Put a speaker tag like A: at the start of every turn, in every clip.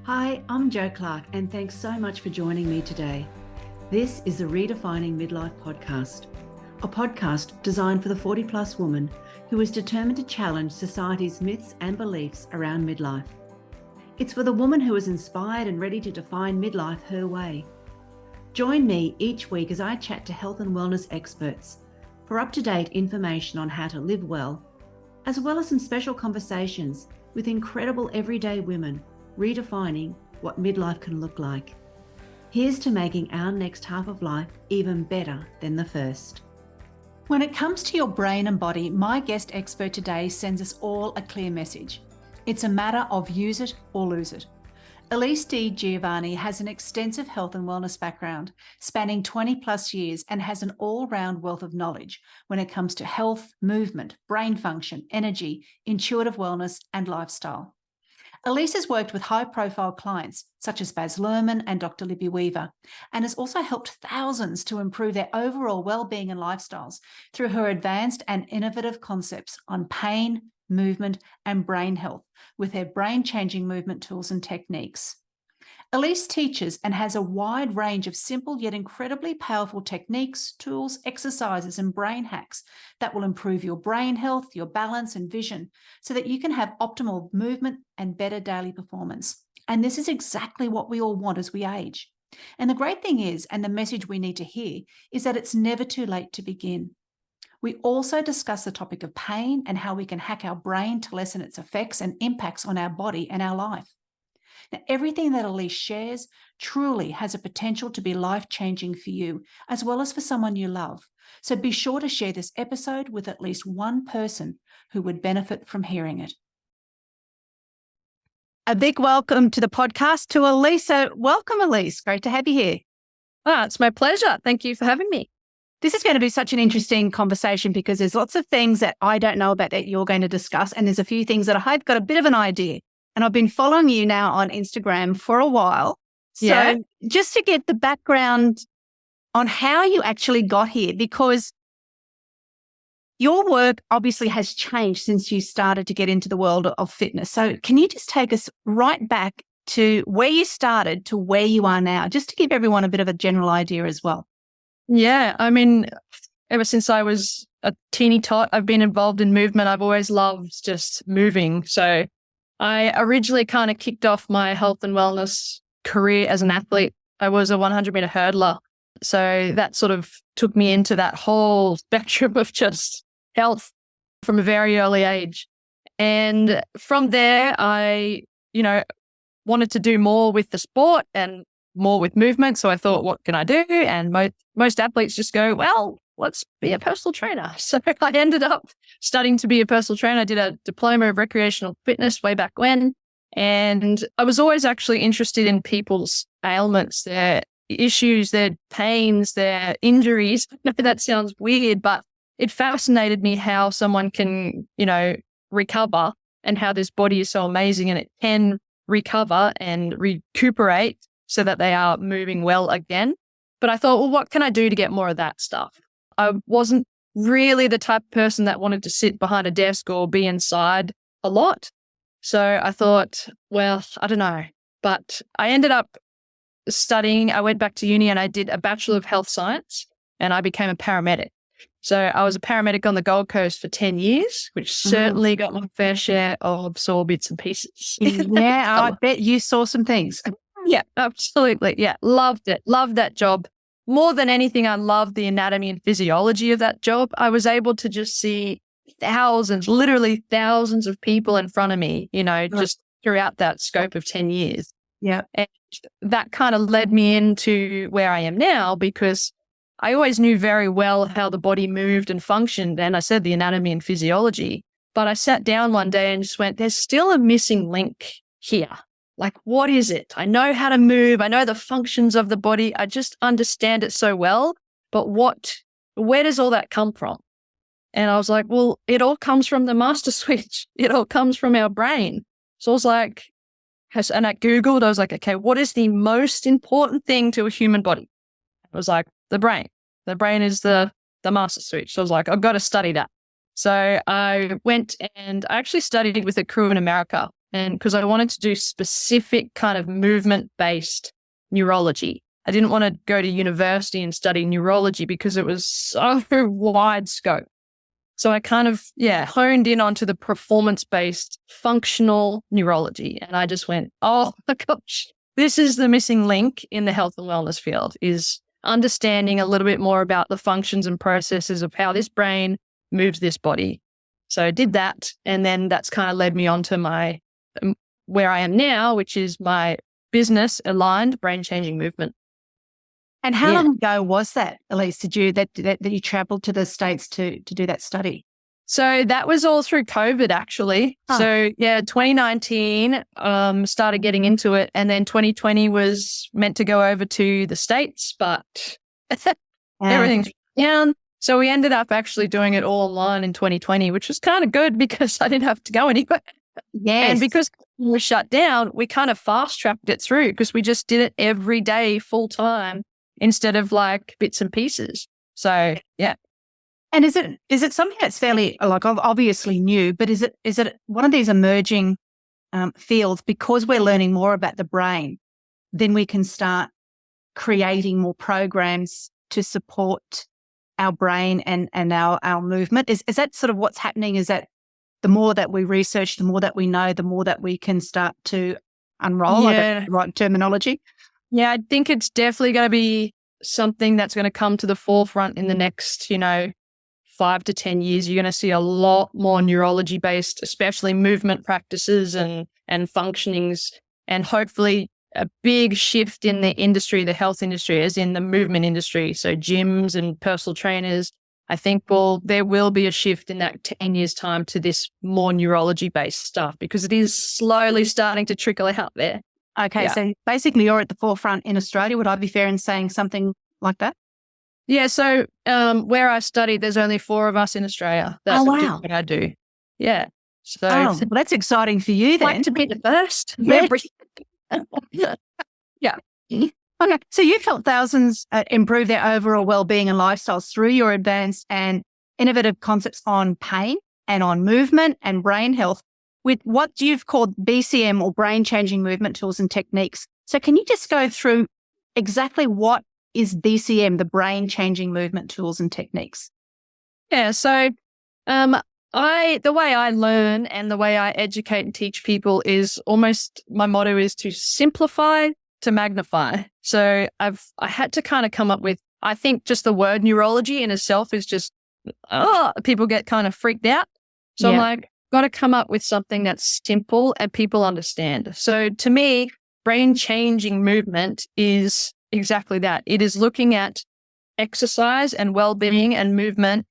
A: Hi, I'm Jo Clark, and thanks so much for joining me today. This is the Redefining Midlife podcast, a podcast designed for the 40-plus woman who is determined to challenge society's myths and beliefs around midlife. It's for the woman who is inspired and ready to define midlife her way. Join me each week as I chat to health and wellness experts for up-to-date information on how to live well as some special conversations with incredible everyday women redefining what midlife can look like. Here's to making our next half of life even better than the first.
B: When it comes to your brain and body, my guest expert today sends us all a clear message. It's a matter of use it or lose it. Ellice De Giovanni has an extensive health and wellness background, spanning 20 plus years, and has an all-round wealth of knowledge when it comes to health, movement, brain function, energy, intuitive wellness, and lifestyle. Ellice has worked with high-profile clients such as Baz Luhrmann and Dr. Libby Weaver, and has also helped thousands to improve their overall well-being and lifestyles through her advanced and innovative concepts on pain, movement, and brain health with her brain-changing movement tools and techniques. Ellice teaches and has a wide range of simple yet incredibly powerful techniques, tools, exercises, and brain hacks that will improve your brain health, your balance, and vision so that you can have optimal movement and better daily performance. And this is exactly what we all want as we age. And the great thing is, and the message we need to hear, is that it's never too late to begin. We also discuss the topic of pain and how we can hack our brain to lessen its effects and impacts on our body and our life. Now, everything that Ellice shares truly has a potential to be life-changing for you, as well as for someone you love. So be sure to share this episode with at least one person who would benefit from hearing it. A big welcome to the podcast to Ellice. So welcome, Ellice. Great to have you here.
C: It's my pleasure. Thank you for having me.
B: This is going to be such an interesting conversation because there's lots of things that I don't know about that you're going to discuss, and there's a few things that I've got a bit of an idea. And I've been following you now on Instagram for a while. So just to get the background on how you actually got here, because your work obviously has changed since you started to get into the world of fitness. So can you just take us right back to where you started to where you are now, just to give everyone a bit of a general idea as well?
C: Yeah, I mean, ever since I was a teeny tot, I've been involved in movement. I've always loved just moving. So I originally kind of kicked off my health and wellness career as an athlete. I was a 100-meter hurdler. So that sort of took me into that whole spectrum of just health from a very early age. And from there, I, wanted to do more with the sport and more with movement. So I thought, what can I do? And most athletes just go, well, let's be a personal trainer. So I ended up studying to be a personal trainer. I did a diploma of recreational fitness way back when. And I was always actually interested in people's ailments, their issues, their pains, their injuries. I know that sounds weird, but it fascinated me how someone can, recover and how this body is so amazing and it can recover and recuperate so that they are moving well again. But I thought, well, what can I do to get more of that stuff? I wasn't really the type of person that wanted to sit behind a desk or be inside a lot. So I thought, well, I don't know. But I ended up studying. I went back to uni and I did a Bachelor of Health Science and I became a paramedic. So I was a paramedic on the Gold Coast for 10 years, which certainly got my fair share of sore bits and pieces.
B: Yeah, I bet you saw some things.
C: Yeah, absolutely. Yeah, loved it. Loved that job. More than anything, I loved the anatomy and physiology of that job. I was able to just see literally thousands of people in front of me, just throughout that scope of 10 years.
B: Yeah.
C: And that kind of led me into where I am now because I always knew very well how the body moved and functioned. And I said the anatomy and physiology, but I sat down one day and just went, there's still a missing link here. Like, what is it? I know how to move. I know the functions of the body. I just understand it so well. But where does all that come from? And I was like, well, it all comes from the master switch. It all comes from our brain. So I was like, and I Googled, I was like, okay, what is the most important thing to a human body? It was like the brain. The brain is the master switch. So I was like, I've got to study that. So I went and I actually studied with a crew in America. and because I wanted to do specific kind of movement-based neurology. I didn't want to go to university and study neurology because it was so wide scope. So I kind of, honed in onto the performance-based functional neurology. And I just went, oh my gosh, this is the missing link in the health and wellness field, is understanding a little bit more about the functions and processes of how this brain moves this body. So I did that. And then that's kind of led me on to my, where I am now, which is my business aligned brain changing movement.
B: And how long ago was that, Ellice? Did you that you traveled to the States to do that study?
C: So that was all through COVID, actually.
B: Oh.
C: So 2019 started getting into it, and then 2020 was meant to go over to the States, but everything's down. So we ended up actually doing it all online in 2020, which was kind of good because I didn't have to go anywhere.
B: Yes.
C: And because we were shut down, we kind of fast tracked it through because we just did it every day full time instead of like bits and pieces. So, yeah.
B: And is it something that's fairly like obviously new, but is it one of these emerging fields because we're learning more about the brain, then we can start creating more programs to support our brain and our movement? Is that sort of what's happening? Is that the more that we research, the more that we know, the more that we can start to unroll?
C: Yeah.
B: The right terminology?
C: Yeah, I think it's definitely going to be something that's going to come to the forefront in the next, 5 to 10 years. You're going to see a lot more neurology-based, especially movement practices and functionings, and hopefully a big shift in the industry, the health industry, as in the movement industry. So gyms and personal trainers, I think there will be a shift in that 10 years' time to this more neurology-based stuff because it is slowly starting to trickle out there.
B: Okay, so basically you're at the forefront in Australia. Would I be fair in saying something like that?
C: Yeah, so where I studied, there's only 4 of us in Australia that do what I do. Yeah. So
B: well, that's exciting for you then.
C: Like to be the first.
B: Yeah. Yeah. Okay, so you've helped thousands improve their overall well-being and lifestyles through your advanced and innovative concepts on pain and on movement and brain health with what you've called BCM or brain-changing movement tools and techniques. So can you just go through exactly what is BCM, the brain-changing movement tools and techniques?
C: Yeah, so the way I learn and the way I educate and teach people is almost, my motto is to simplify to magnify. So I had to kind of come up with, I think just the word neurology in itself is just, people get kind of freaked out. So I'm like, got to come up with something that's simple and people understand. So to me, brain-changing movement is exactly that. It is looking at exercise and well-being and movement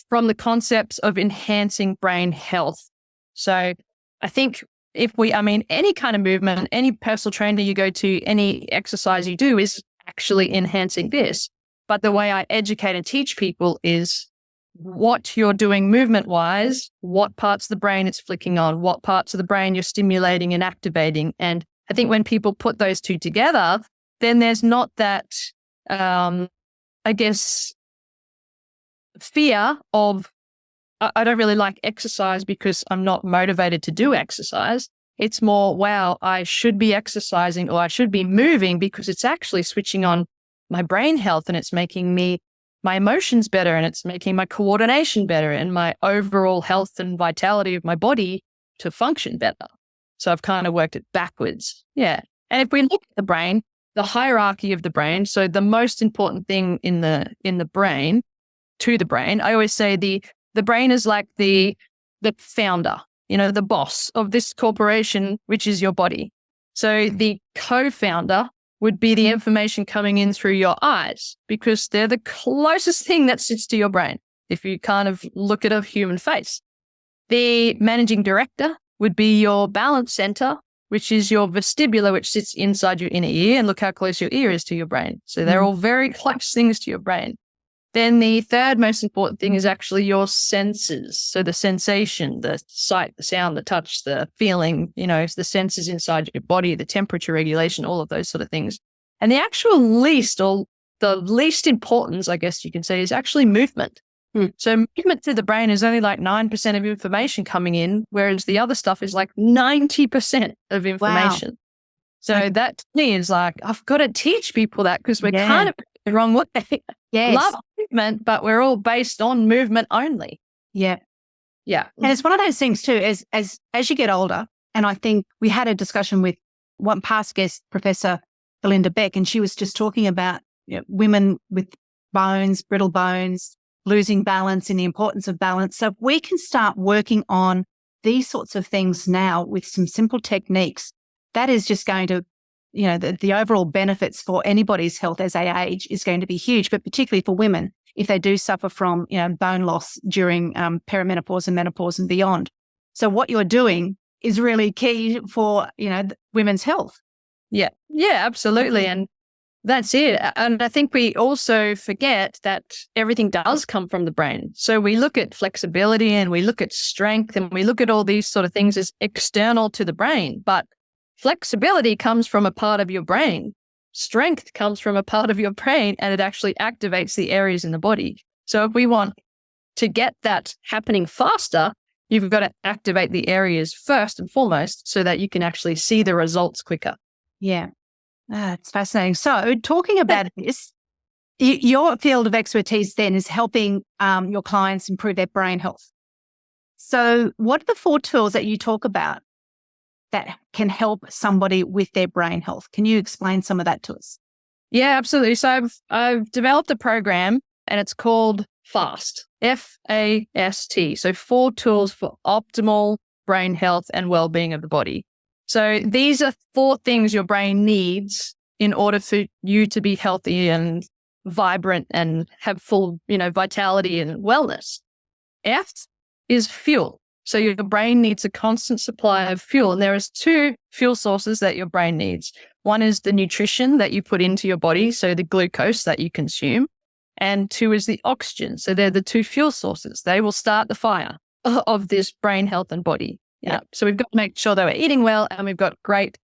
C: from the concepts of enhancing brain health. So I think any kind of movement, any personal trainer you go to, any exercise you do is actually enhancing this. But the way I educate and teach people is what you're doing movement-wise, what parts of the brain it's flicking on, what parts of the brain you're stimulating and activating. And I think when people put those two together, then there's not that, fear of, I don't really like exercise because I'm not motivated to do exercise. It's more, wow, I should be exercising or I should be moving because it's actually switching on my brain health and it's making my emotions better and it's making my coordination better and my overall health and vitality of my body to function better. So I've kind of worked it backwards. Yeah. And if we look at the brain, the hierarchy of the brain, so the most important thing in the brain, to the brain, I always say the brain is like the founder, the boss of this corporation, which is your body. So the co-founder would be the information coming in through your eyes because they're the closest thing that sits to your brain if you kind of look at a human face. The managing director would be your balance center, which is your vestibular, which sits inside your inner ear. And look how close your ear is to your brain. So they're all very close things to your brain. Then the third most important thing is actually your senses. So the sensation, the sight, the sound, the touch, the feeling, the senses inside your body, the temperature regulation, all of those sort of things. And the actual least, or the least importance, I guess you can say, is actually movement. So movement to the brain is only like 9% of information coming in, whereas the other stuff is like 90% of information. So that to me is like, I've got to teach people that because we're kind of the wrong way. Love movement, but we're all based on movement only.
B: Yeah.
C: Yeah.
B: And it's one of those things too, as you get older, and I think we had a discussion with one past guest, Professor Belinda Beck, and she was just talking about women with brittle bones, losing balance and the importance of balance. So if we can start working on these sorts of things now with some simple techniques, that is just going to, the overall benefits for anybody's health as they age is going to be huge, but particularly for women, if they do suffer from, bone loss during perimenopause and menopause and beyond. So what you're doing is really key for, women's health.
C: Yeah. Yeah, absolutely. And that's it. And I think we also forget that everything does come from the brain. So we look at flexibility and we look at strength and we look at all these sort of things as external to the brain. But flexibility comes from a part of your brain. Strength comes from a part of your brain, and it actually activates the areas in the body. So if we want to get that happening faster, you've got to activate the areas first and foremost so that you can actually see the results quicker.
B: Yeah. It's fascinating. So talking about this, your field of expertise then is helping your clients improve their brain health. So what are the 4 tools that you talk about that can help somebody with their brain health? Can you explain some of that to us?
C: Yeah, absolutely. So I've developed a program and it's called F.A.S.T, F-A.S.T. So 4 tools for optimal brain health and well-being of the body. So these are 4 things your brain needs in order for you to be healthy and vibrant and have full, vitality and wellness. F is fuel. So your brain needs a constant supply of fuel. And there is 2 fuel sources that your brain needs. One is the nutrition that you put into your body, so the glucose that you consume. And 2 is the oxygen. So they're the 2 fuel sources. They will start the fire of this brain health and body. Yeah. So we've got to make sure that we're eating well and we've got great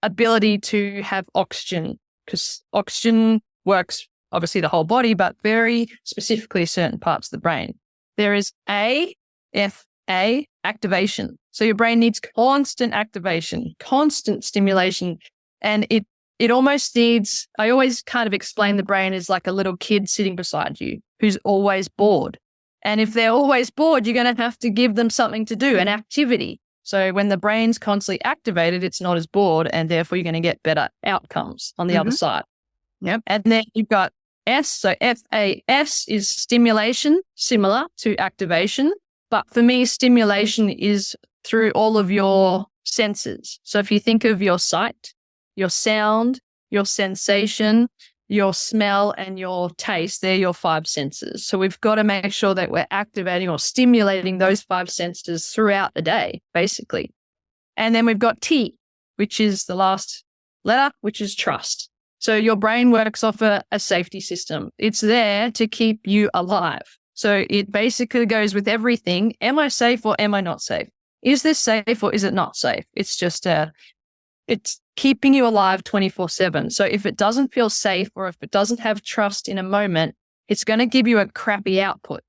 C: ability to have oxygen, because oxygen works obviously the whole body, but very specifically certain parts of the brain. There is F.A. activation. So your brain needs constant activation, constant stimulation. And it almost needs, I always kind of explain the brain as like a little kid sitting beside you who's always bored. And if they're always bored, you're going to have to give them something to do, an activity. So when the brain's constantly activated, it's not as bored, and therefore you're going to get better outcomes on the other side.
B: Yep.
C: And then you've got S. So F.A.S. is stimulation, similar to activation. But for me, stimulation is through all of your senses. So if you think of your sight, your sound, your sensation, your smell and your taste, they're your 5 senses. So we've got to make sure that we're activating or stimulating those 5 senses throughout the day, basically. And then we've got T, which is the last letter, which is trust. So your brain works off a safety system. It's there to keep you alive. So it basically goes with everything. Am I safe or am I not safe? Is this safe or is it not safe? It's just it's keeping you alive 24/7. So if it doesn't feel safe or if it doesn't have trust in a moment, it's going to give you a crappy output.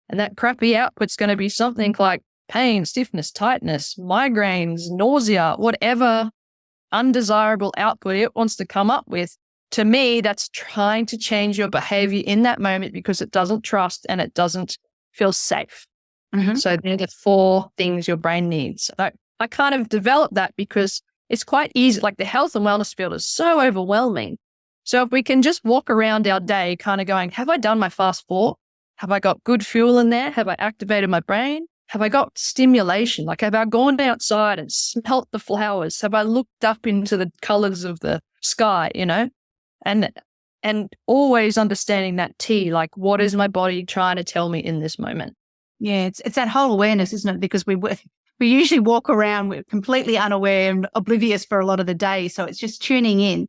C: And that crappy output's going to be something like pain, stiffness, tightness, migraines, nausea, whatever undesirable output it wants to come up with. To me, that's trying to change your behavior in that moment because it doesn't trust and it doesn't feel safe. So they're the 4 things your brain needs. I kind of developed that because it's quite easy. Like the health and wellness field is so overwhelming. So if we can just walk around our day kind of going, have I done my fast 4? Have I got good fuel in there? Have I activated my brain? Have I got stimulation? Like have I gone outside and smelt the flowers? Have I looked up into the colors of the sky, And always understanding that T, like what is my body trying to tell me in this moment?
B: Yeah, it's that whole awareness, isn't it? Because we usually walk around, we're completely unaware and oblivious for a lot of the day. So it's just tuning in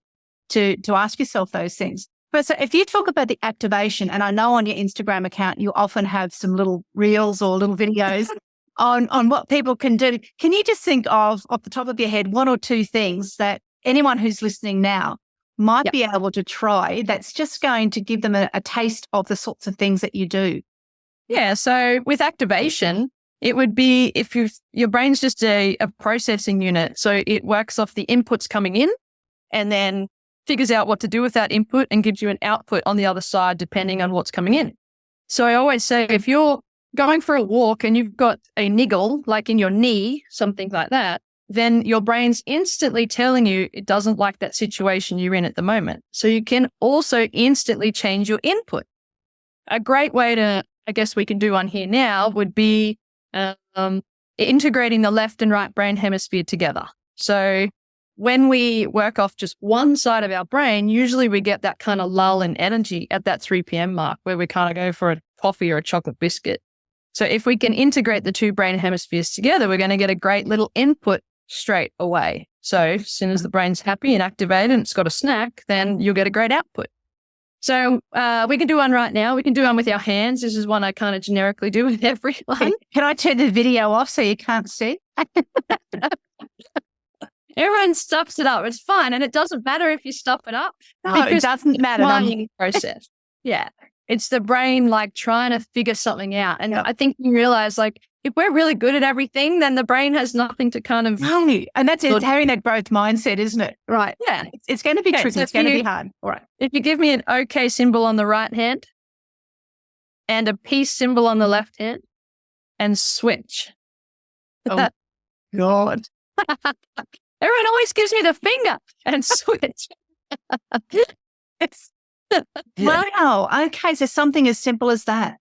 B: to ask yourself those things. But so if you talk about the activation, and I know on your Instagram account, you often have some little reels or little videos on what people can do. Can you just think of, off the top of your head, 1 or 2 things that anyone who's listening now might be able to try that's just going to give them a taste of the sorts of things that you do?
C: Yeah. So with activation, it would be if your brain's just a processing unit. So it works off the inputs coming in and then figures out what to do with that input and gives you an output on the other side, depending on what's coming in. So I always say, if you're going for a walk and you've got a niggle, like in your knee, something like that, then your brain's instantly telling you it doesn't like that situation you're in at the moment. So you can also instantly change your input. A great way to, I guess we can do one here now, would be integrating the left and right brain hemisphere together. So when we work off just one side of our brain, usually we get that kind of lull in energy at that 3 p.m. mark where we kind of go for a coffee or a chocolate biscuit. So if we can integrate the two brain hemispheres together, we're going to get a great little input straight away. So as soon as the brain's happy and activated and it's got a snack, then you'll get a great output. So we can do one right now. We can do one with our hands. This is one I kind of generically do with everyone.
B: Can I turn the video off so you can't see?
C: Everyone stuffs it up. It's fine. And it doesn't matter if you stuff it up.
B: No, it doesn't matter.
C: It's process. Yeah. It's the brain like trying to figure something out. And I think you realize like if we're really good at everything, then the brain has nothing to kind of.
B: No. And that's it. Having that growth mindset, isn't it?
C: Right. Yeah.
B: It's going to be tricky.
C: So
B: it's going to be hard.
C: All right. If you give me an OK symbol on the right hand and a peace symbol on the left hand and switch.
B: Oh, God.
C: Everyone always gives me the finger and switch.
B: Wow. Okay. So something as simple as that.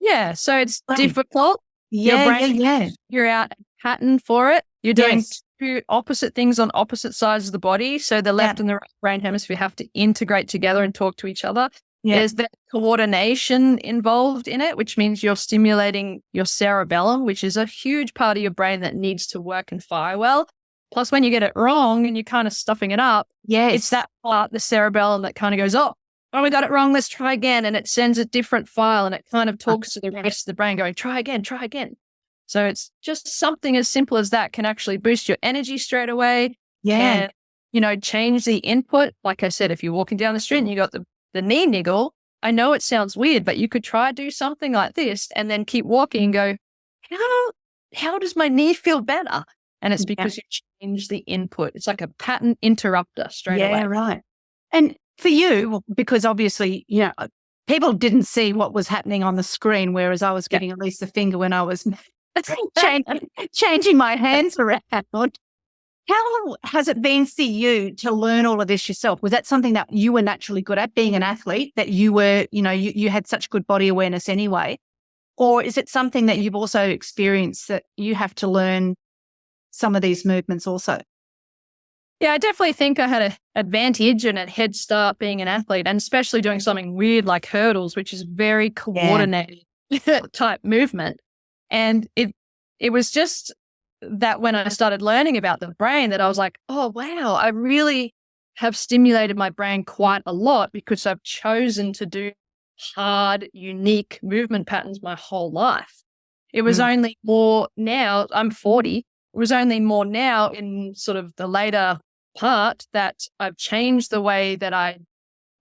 C: Yeah. So it's difficult.
B: Yeah.
C: Your brain figure out a pattern for it. You're doing two opposite things on opposite sides of the body. So the left and the right brain hemisphere have to integrate together and talk to each other. Yeah. There's that coordination involved in it, which means you're stimulating your cerebellum, which is a huge part of your brain that needs to work and fire well. Plus, when you get it wrong and you're kind of stuffing it up, it's that part, the cerebellum, that kind of goes, oh, we got it wrong. Let's try again. And it sends a different file and it kind of talks to the rest of the brain going, try again. So it's just something as simple as that can actually boost your energy straight away. Yeah. And, change the input. Like I said, if you're walking down the street and you got the knee niggle, I know it sounds weird, but you could try do something like this and then keep walking and go, how does my knee feel better? And it's because you change the input. It's like a pattern interrupter straight away.
B: Yeah, right. And for you, because obviously, people didn't see what was happening on the screen, whereas I was giving at least the finger when I was changing my hands around. How has it been for you to learn all of this yourself? Was that something that you were naturally good at, being an athlete, that you were, you had such good body awareness anyway? Or is it something that you've also experienced that you have to learn some of these movements also?
C: Yeah, I definitely think I had an advantage and a head start being an athlete, and especially doing something weird like hurdles, which is very coordinated type movement. And it was just that when I started learning about the brain that I was like, oh, wow, I really have stimulated my brain quite a lot because I've chosen to do hard, unique movement patterns my whole life. It was only more now, I'm 40, it was only more now in sort of the later part that I've changed the way that I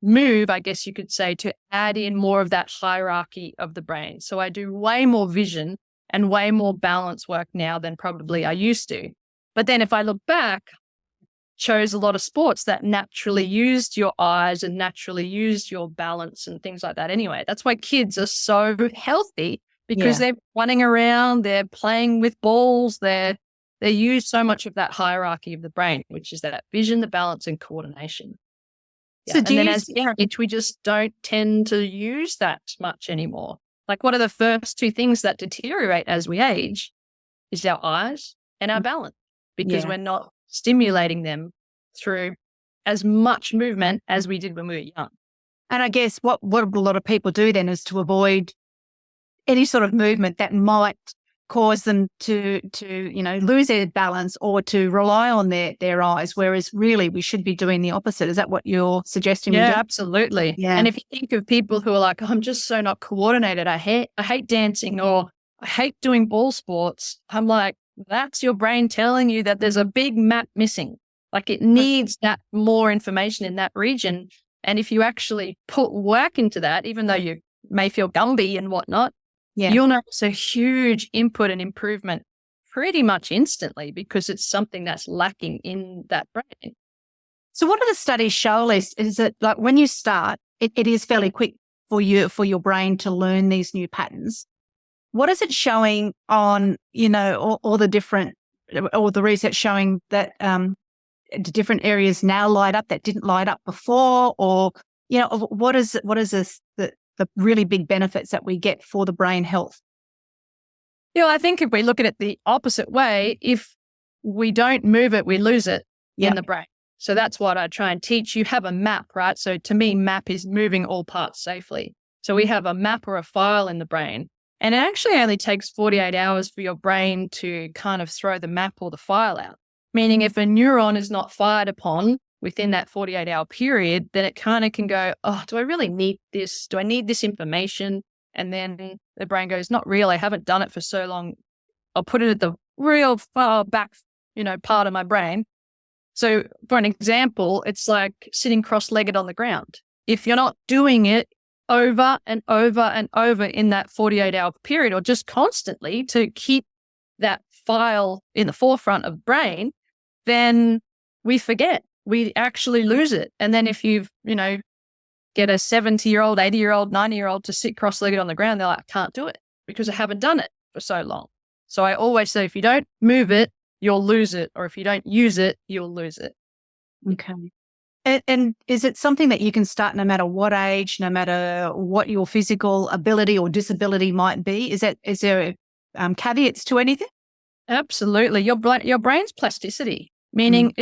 C: move, I guess you could say, to add in more of that hierarchy of the brain. So I do way more vision and way more balance work now than probably I used to. But then if I look back, chose a lot of sports that naturally used your eyes and naturally used your balance and things like that anyway. That's why kids are so healthy, because they're running around, they're playing with balls, they use so much of that hierarchy of the brain, which is that vision, the balance, and coordination. So we just don't tend to use that much anymore. Like, what are the first two things that deteriorate as we age? Is our eyes and our balance, because we're not stimulating them through as much movement as we did when we were young.
B: And I guess what a lot of people do then is to avoid any sort of movement that might cause them to lose their balance or to rely on their eyes, whereas really we should be doing the opposite. Is that what you're suggesting?
C: Yeah, absolutely. Yeah. And if you think of people who are like, I'm just so not coordinated, I hate dancing, or I hate doing ball sports, I'm like, that's your brain telling you that there's a big map missing. Like, it needs that more information in that region. And if you actually put work into that, even though you may feel Gumby and whatnot, you'll notice a huge input and improvement pretty much instantly because it's something that's lacking in that brain.
B: So what do the studies show, Ellice? Is that like when you start, it is fairly quick for your brain to learn these new patterns. What is it showing on, all the different, or the research showing that the different areas now light up that didn't light up before, or, what is the really big benefits that we get for the brain health?
C: I think if we look at it the opposite way, if we don't move it, we lose it in the brain. So that's what I try and teach. You have a map, right? So to me, map is moving all parts safely. So we have a map or a file in the brain, and it actually only takes 48 hours for your brain to kind of throw the map or the file out. Meaning if a neuron is not fired upon within that 48-hour period, then it kind of can go, oh, do I really need this? Do I need this information? And then the brain goes, not really. I haven't done it for so long. I'll put it at the real far back, part of my brain. So for an example, it's like sitting cross-legged on the ground. If you're not doing it over and over and over in that 48-hour period, or just constantly to keep that file in the forefront of the brain, then we forget. We actually lose it. And then if you've, get a 70-year-old, 80-year-old, 90-year-old to sit cross-legged on the ground, they're like, I can't do it because I haven't done it for so long. So I always say, if you don't move it, you'll lose it. Or if you don't use it, you'll lose it.
B: Okay. And is it something that you can start no matter what age, no matter what your physical ability or disability might be? Is there caveats to anything?
C: Absolutely. Your brain's plasticity, meaning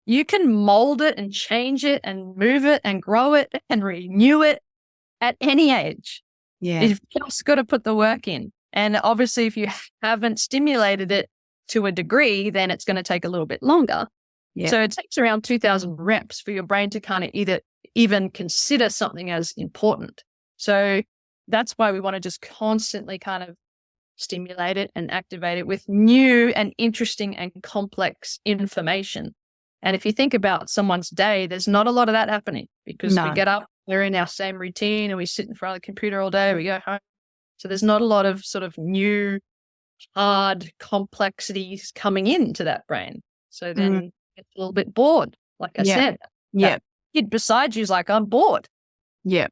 C: you can mold it and change it and move it and grow it and renew it at any age.
B: Yeah.
C: You've just got to put the work in. And obviously, if you haven't stimulated it to a degree, then it's going to take a little bit longer. Yeah. So it takes around 2,000 reps for your brain to kind of even consider something as important. So that's why we want to just constantly kind of stimulate it and activate it with new and interesting and complex information. And if you think about someone's day, there's not a lot of that happening because we get up, we're in our same routine and we sit in front of the computer all day, we go home. So there's not a lot of sort of new, hard complexities coming into that brain. So then it's a little bit bored, like I said.
B: Yeah.
C: Kid beside you is like, I'm bored.
B: Yeah.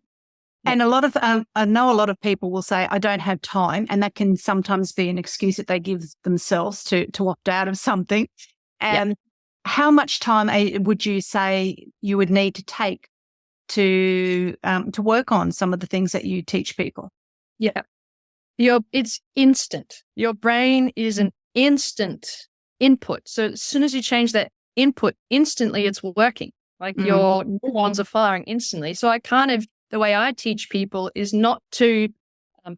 B: And I know a lot of people will say, I don't have time. And that can sometimes be an excuse that they give themselves to opt out of something. And how much time would you say you would need to take to work on some of the things that you teach people?
C: Yeah. It's instant. Your brain is an instant input. So as soon as you change that input, instantly it's working. Like your neurons are firing instantly. So the way I teach people is not to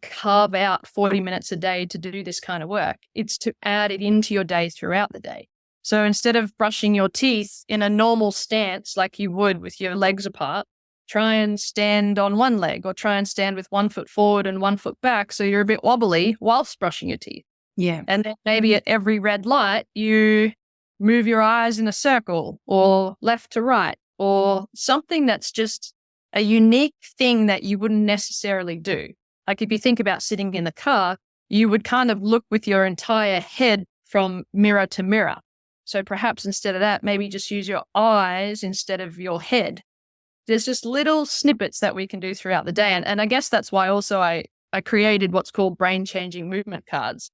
C: carve out 40 minutes a day to do this kind of work. It's to add it into your day throughout the day. So instead of brushing your teeth in a normal stance like you would with your legs apart, try and stand on one leg or try and stand with 1 foot forward and 1 foot back so you're a bit wobbly whilst brushing your teeth.
B: Yeah.
C: And then maybe at every red light, you move your eyes in a circle or left to right or something that's just a unique thing that you wouldn't necessarily do. Like if you think about sitting in the car, you would kind of look with your entire head from mirror to mirror. So perhaps instead of that, maybe just use your eyes instead of your head. There's just little snippets that we can do throughout the day. And I guess that's why also I created what's called brain-changing movement cards.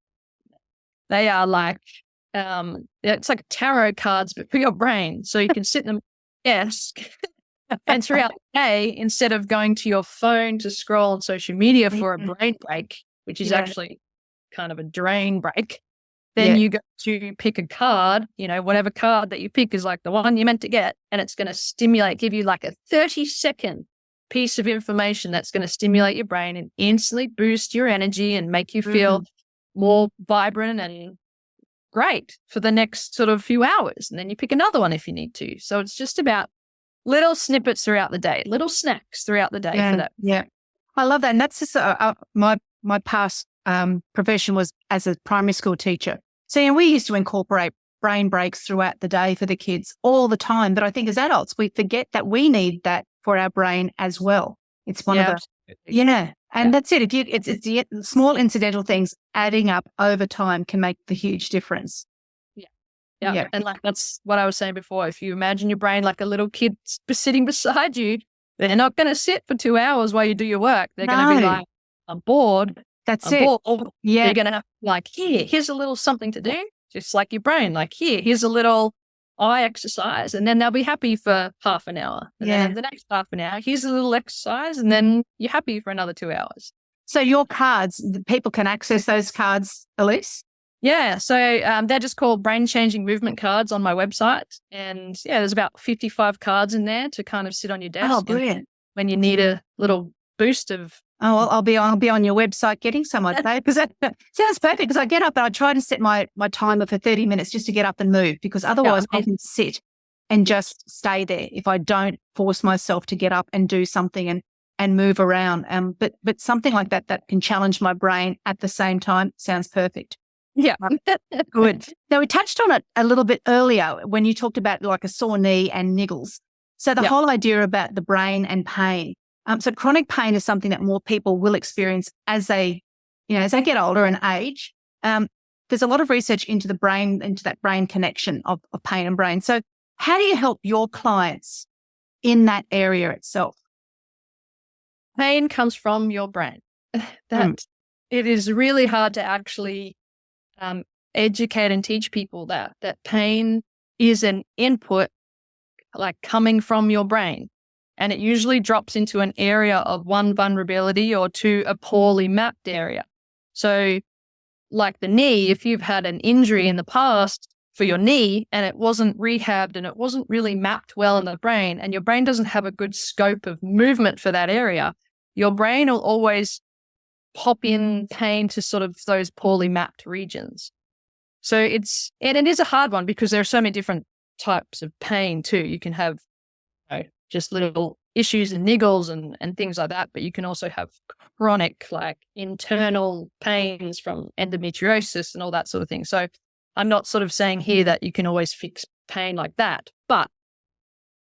C: They are like, it's like tarot cards, but for your brain. So you can sit in them, desk. And throughout the day, instead of going to your phone to scroll on social media for a brain break, which is actually kind of a drain break, then you go to pick a card, whatever card that you pick is like the one you're meant to get, and it's going to give you like a 30-second piece of information that's going to stimulate your brain and instantly boost your energy and make you feel more vibrant and great for the next sort of few hours. And then you pick another one if you need to. So it's just about little snippets throughout the day, little snacks throughout the day for that.
B: Yeah. I love that. And that's just my past profession was as a primary school teacher. So we used to incorporate brain breaks throughout the day for the kids all the time. But I think as adults, we forget that we need that for our brain as well. It's one of the, And that's it. It's the small incidental things adding up over time can make the huge difference.
C: Yeah. And like that's what I was saying before. If you imagine your brain like a little kid sitting beside you, they're not going to sit for 2 hours while you do your work. They're going to be like, I'm bored.
B: That's
C: I'm
B: it.
C: bored.
B: Yeah.
C: You're going to have like, here's a little something to do, just like your brain. Like here's a little eye exercise, and then they'll be happy for half an hour. And then the next half an hour, here's a little exercise, and then you're happy for another 2 hours.
B: So your cards, people can access those cards, Ellice?
C: Yeah, so they're just called brain-changing movement cards on my website. And there's about 55 cards in there to kind of sit on your desk.
B: Oh, brilliant.
C: When you need a little boost of...
B: Oh, well, I'll be on your website getting some of that, because that sounds perfect, because I get up and I try to set my timer for 30 minutes just to get up and move, because otherwise I can sit and just stay there if I don't force myself to get up and do something and move around. But something like that can challenge my brain at the same time sounds perfect.
C: Yeah.
B: Good. Now, we touched on it a little bit earlier when you talked about like a sore knee and niggles. So the whole idea about the brain and pain. So chronic pain is something that more people will experience as they get older and age. There's a lot of research into the brain, into that brain connection of pain and brain. So how do you help your clients in that area itself?
C: Pain comes from your brain. It is really hard to actually educate and teach people that pain is an input like coming from your brain, and it usually drops into an area of one vulnerability or two a poorly mapped area. So like the knee, if you've had an injury in the past for your knee and it wasn't rehabbed and it wasn't really mapped well in the brain, and your brain doesn't have a good scope of movement for that area, your brain will always pop in pain to sort of those poorly mapped regions. So it is a hard one, because there are so many different types of pain too. You can have just little issues and niggles and things like that, but you can also have chronic like internal pains from endometriosis and all that sort of thing. So I'm not sort of saying here that you can always fix pain like that, but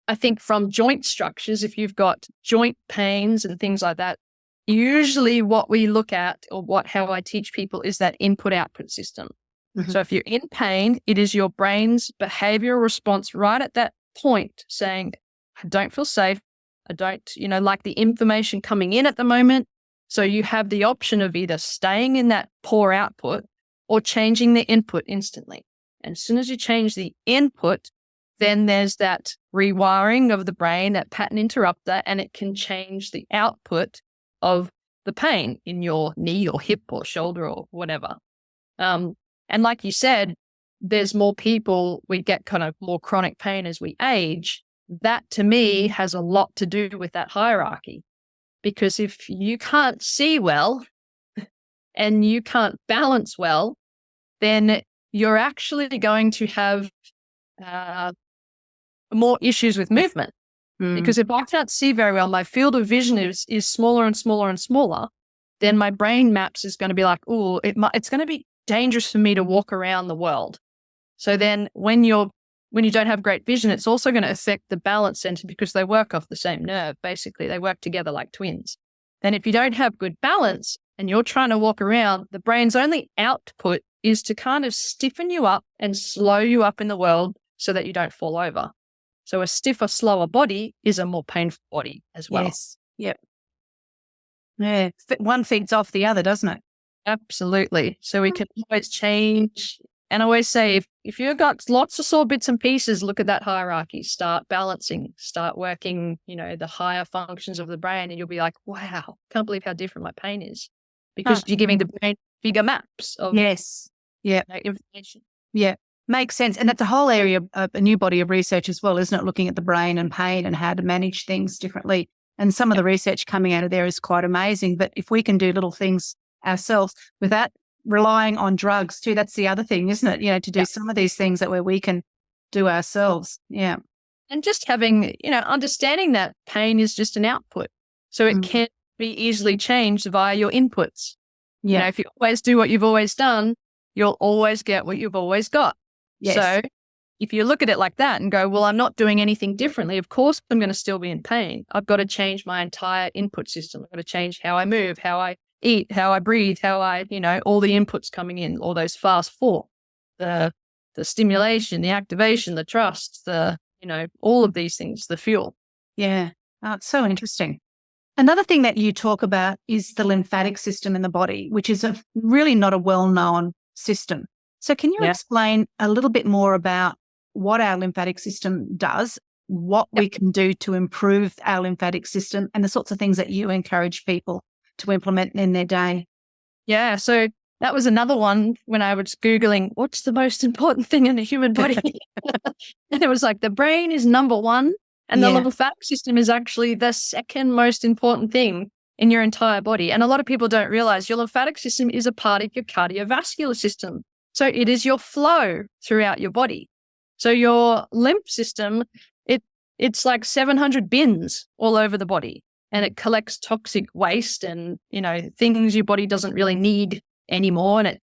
C: I think from joint structures, if you've got joint pains and things like that, usually what we look at, or how I teach people, is that input-output system. Mm-hmm. So if you're in pain, it is your brain's behavioral response right at that point saying, I don't feel safe. I don't, like the information coming in at the moment. So you have the option of either staying in that poor output or changing the input instantly. And as soon as you change the input, then there's that rewiring of the brain, that pattern interrupter, and it can change the output of the pain in your knee or hip or shoulder or whatever. And like you said, there's more people, we get kind of more chronic pain as we age. That to me has a lot to do with that hierarchy, because if you can't see well and you can't balance well, then you're actually going to have more issues with movement. Because if I can't see very well, my field of vision is smaller and smaller and smaller, then my brain maps is going to be like, oh, it's going to be dangerous for me to walk around the world. So then when you don't have great vision, it's also going to affect the balance center, because they work off the same nerve. Basically, they work together like twins. Then if you don't have good balance and you're trying to walk around, the brain's only output is to kind of stiffen you up and slow you up in the world so that you don't fall over. So a stiffer, slower body is a more painful body as well.
B: Yes. Yep. Yeah. One feeds off the other, doesn't it?
C: Absolutely. So we can always change. And I always say, if you've got lots of sore bits and pieces, look at that hierarchy, start balancing, start working, the higher functions of the brain, and you'll be like, wow, can't believe how different my pain is, because you're giving the brain bigger maps of information.
B: Yeah. Makes sense. And that's a whole area of a new body of research as well, isn't it? Looking at the brain and pain and how to manage things differently. And some of the research coming out of there is quite amazing. But if we can do little things ourselves without relying on drugs too, that's the other thing, isn't it? To do some of these things that where we can do ourselves. Yeah.
C: And just having, understanding that pain is just an output. So it can be easily changed via your inputs. Yeah. If you always do what you've always done, you'll always get what you've always got. Yes. So if you look at it like that and go, well, I'm not doing anything differently, of course I'm going to still be in pain. I've got to change my entire input system. I've got to change how I move, how I eat, how I breathe, how I, all the inputs coming in, all those fast four, the stimulation, the activation, the trust, all of these things, the fuel.
B: Yeah. Oh, it's so interesting. Another thing that you talk about is the lymphatic system in the body, which is really not a well-known system. So can you explain a little bit more about what our lymphatic system does, what we can do to improve our lymphatic system, and the sorts of things that you encourage people to implement in their day?
C: Yeah. So that was another one when I was Googling, what's the most important thing in the human body? And it was like the brain is number one. And the lymphatic system is actually the second most important thing in your entire body. And a lot of people don't realize your lymphatic system is a part of your cardiovascular system. So it is your flow throughout your body. So your lymph system, it's like 700 bins all over the body, and it collects toxic waste and, things your body doesn't really need anymore. And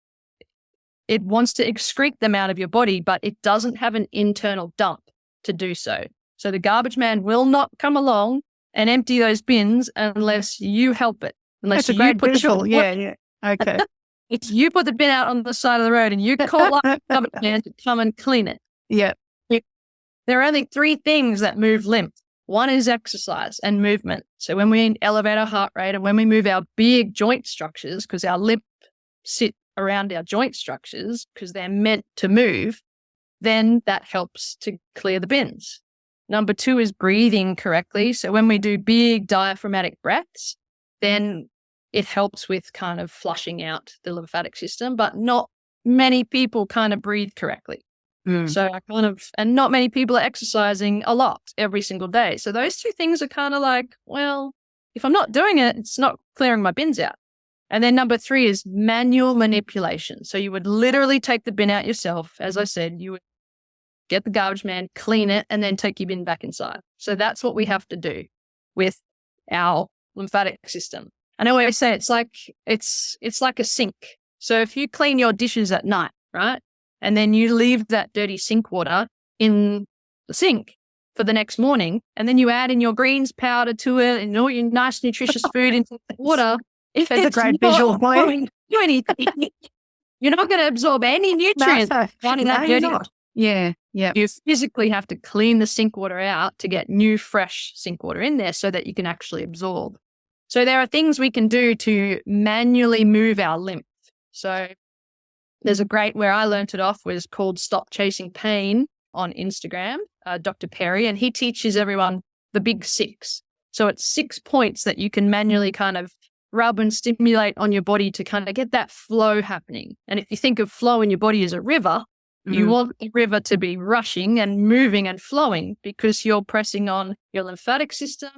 C: it wants to excrete them out of your body, but it doesn't have an internal dump to do so. So the garbage man will not come along and empty those bins unless you help it. Unless
B: That's a great visual. Yeah. Okay.
C: It's you put the bin out on the side of the road and you call up the garbage man to come and clean it.
B: Yeah.
C: There are only three things that move lymph. One is exercise and movement. So when we elevate our heart rate and when we move our big joint structures, because our lymph sit around our joint structures because they're meant to move, then that helps to clear the bins. Number two is breathing correctly. So when we do big diaphragmatic breaths, then it helps with kind of flushing out the lymphatic system, but not many people kind of breathe correctly. So and not many people are exercising a lot every single day. So those two things are kind of like, well, if I'm not doing it, it's not clearing my bins out. And then number three is manual manipulation. So you would literally take the bin out yourself. As I said, you would get the garbage man, clean it, and then take your bin back inside. So that's what we have to do with our lymphatic system. And I always say it's like a sink. So if you clean your dishes at night, right, and then you leave that dirty sink water in the sink for the next morning, and then you add in your greens powder to it and all your nice nutritious food into the water, if
B: it's a great visual point,
C: you're not going to absorb any nutrients down in that dirty.
B: Yeah.
C: You physically have to clean the sink water out to get new, fresh sink water in there so that you can actually absorb. So there are things we can do to manually move our lymph. So there's a great, where I learned it off, was called Stop Chasing Pain on Instagram, Dr. Perry, and he teaches everyone the big 6. So it's 6 points that you can manually kind of rub and stimulate on your body to kind of get that flow happening. And if you think of flow in your body as a river, you want the river to be rushing and moving and flowing because you're pressing on your lymphatic system,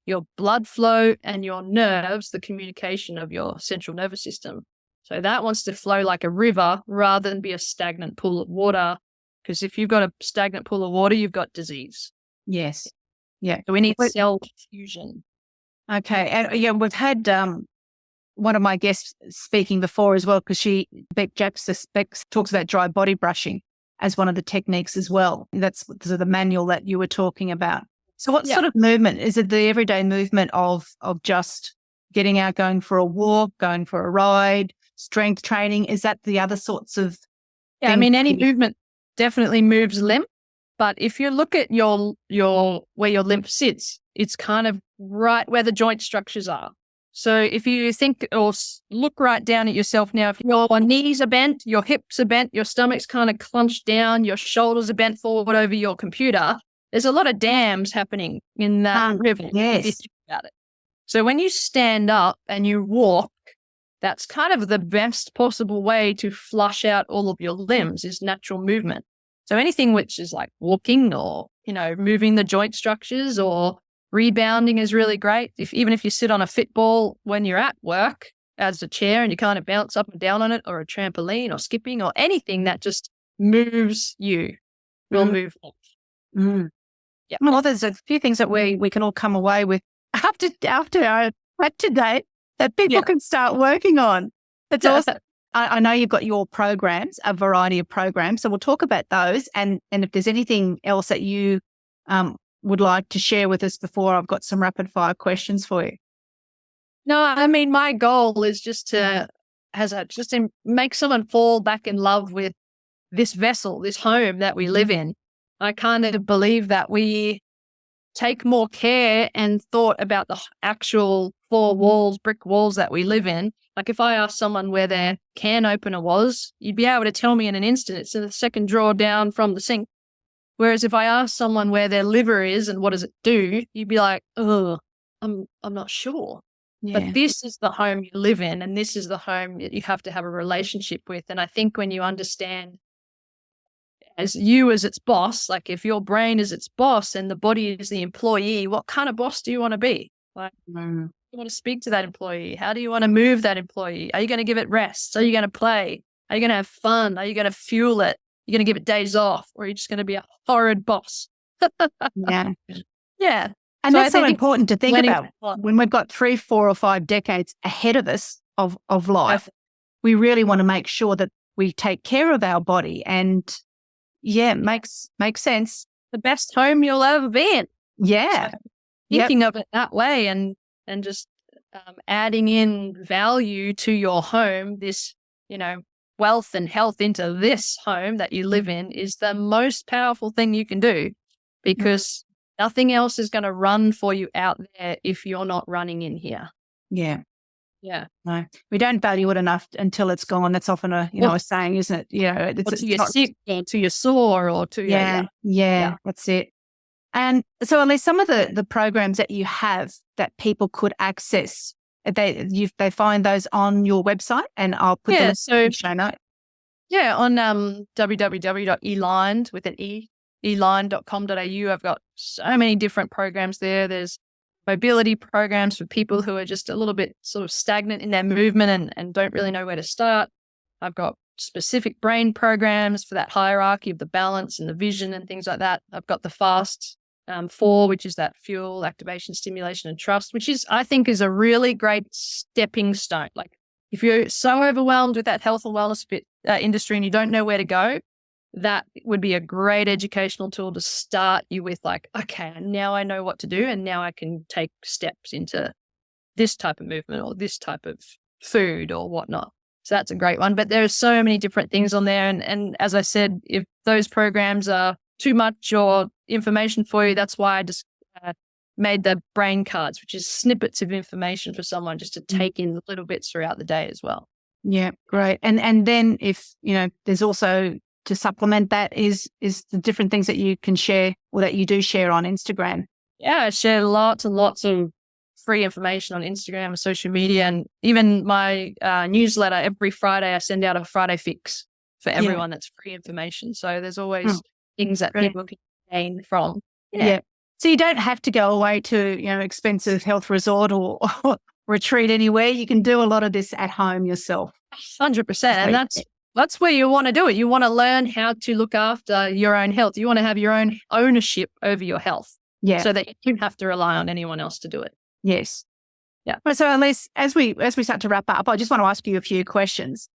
C: your blood flow, and your nerves, the communication of your central nervous system. So that wants to flow like a river rather than be a stagnant pool of water. Because if you've got a stagnant pool of water, you've got disease.
B: Yes. Yeah.
C: So we need cell fusion.
B: Okay. And we've had one of my guests speaking before as well, because Beck talks about dry body brushing as one of the techniques as well. That's the manual that you were talking about. So what sort of movement? Is it the everyday movement of just getting out, going for a walk, going for a ride, strength training? Is that the other sorts of
C: things? I mean, any movement definitely moves lymph. But if you look at your where your lymph sits, it's kind of right where the joint structures are. So if you think or look right down at yourself now, if your knees are bent, your hips are bent, your stomach's kind of clenched down, your shoulders are bent forward over your computer, there's a lot of dams happening in that river.
B: Yes.
C: If you think about it. So when you stand up and you walk, that's kind of the best possible way to flush out all of your limbs is natural movement. So anything which is like walking or, moving the joint structures or rebounding is really great. Even if you sit on a fit ball when you're at work as a chair and you kind of bounce up and down on it, or a trampoline or skipping or anything that just moves you will move.
B: Yeah. Well, there's a few things that we can all come away with after our chat today that people can start working on. That's awesome. I know you've got your programs, a variety of programs. So we'll talk about those. And if there's anything else that you would like to share with us before, I've got some rapid fire questions for you.
C: No, I mean, my goal is just to make someone fall back in love with this vessel, this home that we live in. I kind of believe that we take more care and thought about the actual brick walls that we live in. Like if I asked someone where their can opener was, you'd be able to tell me in an instant. It's in the second drawer down from the sink. Whereas if I ask someone where their liver is and what does it do, you'd be like, oh, I'm not sure.
B: Yeah.
C: But this is the home you live in, and this is the home that you have to have a relationship with. And I think when you understand as you as its boss, like if your brain is its boss and the body is the employee, what kind of boss do you want to be? Like, you want to speak to that employee? How do you want to move that employee? Are you going to give it rest? Are you going to play? Are you going to have fun? Are you going to fuel it? You're going to give it days off, or are you just going to be a horrid boss?
B: Yeah.
C: Yeah.
B: And
C: So
B: that's so important to think about
C: Well,
B: when we've got 3, 4 or 5 decades ahead of us of life. We really want to make sure that we take care of our body, and yeah, it makes sense.
C: the best home you'll ever be in.
B: Yeah.
C: So thinking of it that way and just adding in value to your home, this, wealth and health into this home that you live in is the most powerful thing you can do, because nothing else is going to run for you out there if you're not running in here.
B: Yeah.
C: Yeah.
B: No, we don't value it enough until it's gone. That's often a saying, isn't it?
C: Or to your sick, or to your sore, or to your
B: yeah, that's it. And so, Ellice, some of the programs that you have that people could access, they find those on your website, and I'll put them in the show note.
C: Yeah, on www.elined with an E, eline.com.au. I've got so many different programs there. There's mobility programs for people who are just a little bit sort of stagnant in their movement and don't really know where to start. I've got specific brain programs for that hierarchy of the balance and the vision and things like that. I've got the F.A.S.T 4, which is that fuel, activation, stimulation, and trust, which I think is a really great stepping stone. Like if you're so overwhelmed with that health and wellness industry and you don't know where to go, that would be a great educational tool to start you with, like, okay, now I know what to do, and now I can take steps into this type of movement or this type of food or whatnot. So that's a great one. But there are so many different things on there. And as I said, if those programs are too much or information for you, that's why I just made the brain cards, which is snippets of information for someone just to take in little bits throughout the day as well.
B: Yeah, great. And then if, there's also to supplement that is the different things that you can share or that you do share on Instagram.
C: Yeah, I share lots and lots of free information on Instagram and social media, and even my newsletter. Every Friday I send out a Friday fix for everyone. That's free information. So there's always things that people can gain from.
B: Yeah. So you don't have to go away to, expensive health resort or retreat anywhere. You can do a lot of this at home yourself.
C: 100%. And that's where you want to do it. You want to learn how to look after your own health. You want to have your own ownership over your health.
B: Yeah.
C: So that you don't have to rely on anyone else to do it.
B: Yes.
C: Yeah.
B: So Ellice, as we start to wrap up, I just want to ask you a few questions.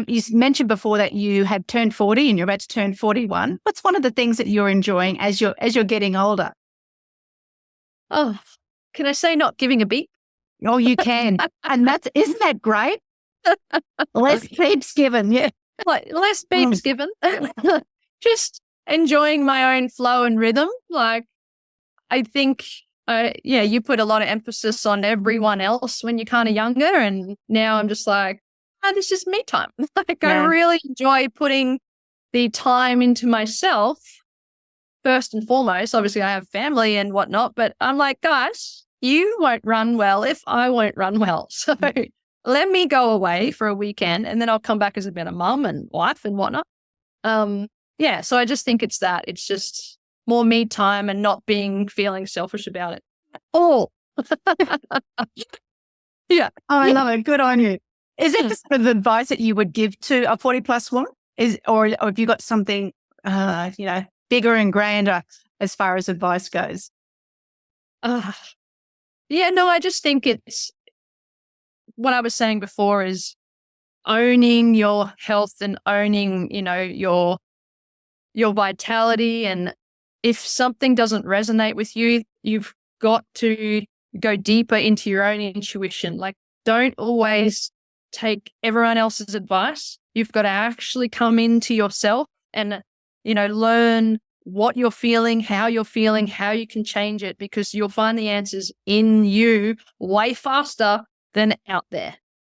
B: You mentioned before that you had turned 40 and you're about to turn 41. What's one of the things that you're enjoying as you're getting older?
C: Oh, can I say not giving a beep?
B: Oh, you can. And isn't that great? Less beeps given. Yeah.
C: Like less beeps given. Just enjoying my own flow and rhythm. Like I think, you put a lot of emphasis on everyone else when you're kind of younger. And now I'm just like, this is me time. I really enjoy putting the time into myself first and foremost. Obviously, I have family and whatnot, but I'm like, guys, you won't run well if I won't run well. So let me go away for a weekend and then I'll come back as a better mum and wife and whatnot. So I just think it's that. It's just more me time and not feeling selfish about it. Oh, yeah.
B: Oh, I love it. Good on you. Is it just the advice that you would give to a 40+ woman? Or have you got something, bigger and grander as far as advice goes?
C: I just think it's what I was saying before is owning your health and owning, your vitality. And if something doesn't resonate with you, you've got to go deeper into your own intuition. Like, don't always take everyone else's advice. You've got to actually come into yourself and, learn what you're feeling, how you can change it, because you'll find the answers in you way faster than out there.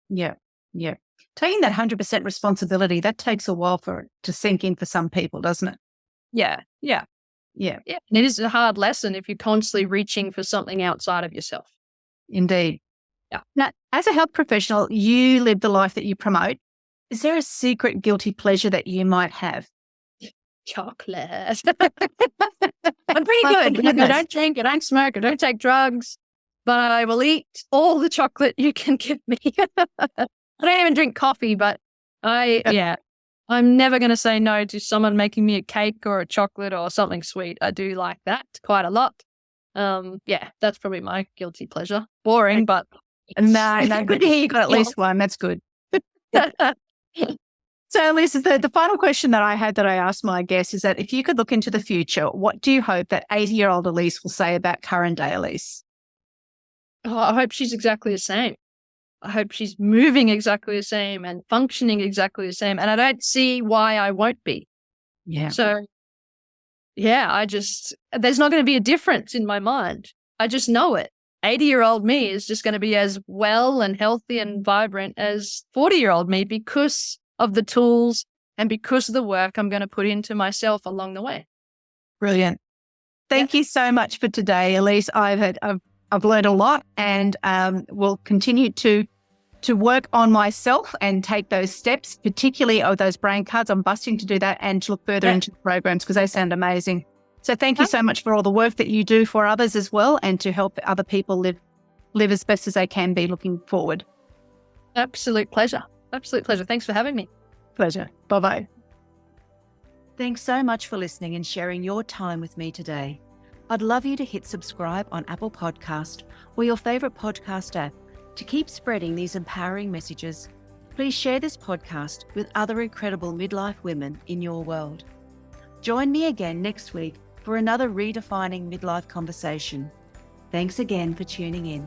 B: Yeah. Yeah. Taking that 100% responsibility, that takes a while for it to sink in for some people, doesn't it?
C: Yeah. Yeah.
B: Yeah.
C: Yeah. And it is a hard lesson if you're constantly reaching for something outside of yourself.
B: Indeed.
C: Yeah.
B: Now, as a health professional, you live the life that you promote. Is there a secret guilty pleasure that you might have?
C: Chocolate. I'm pretty good. Like, I don't drink, I don't smoke, I don't take drugs, but I will eat all the chocolate you can give me. I don't even drink coffee, but I'm never going to say no to someone making me a cake or a chocolate or something sweet. I do like that quite a lot. That's probably my guilty pleasure. Boring, but
B: no, good to hear you got at least one. That's good. So, Lisa, the final question that I had that I asked my guests is that if you could look into the future, what do you hope that 80-year-old Ellice will say about current day Ellice?
C: Oh, I hope she's exactly the same. I hope she's moving exactly the same and functioning exactly the same. And I don't see why I won't be.
B: Yeah.
C: So, there's not going to be a difference in my mind. I just know it. 80-year-old me is just going to be as well and healthy and vibrant as 40-year-old me because of the tools and because of the work I'm going to put into myself along the way.
B: Brilliant. Thank you so much for today, Ellice. I've learned a lot, and will continue to work on myself and take those steps, particularly those brain cards. I'm busting to do that and to look further into the programs because they sound amazing. So thank you so much for all the work that you do for others as well, and to help other people live as best as they can be looking forward.
C: Absolute pleasure. Absolute pleasure. Thanks for having me.
B: Pleasure. Bye-bye.
A: Thanks so much for listening and sharing your time with me today. I'd love you to hit subscribe on Apple Podcast or your favourite podcast app to keep spreading these empowering messages. Please share this podcast with other incredible midlife women in your world. Join me again next week for another redefining midlife conversation. Thanks again for tuning in.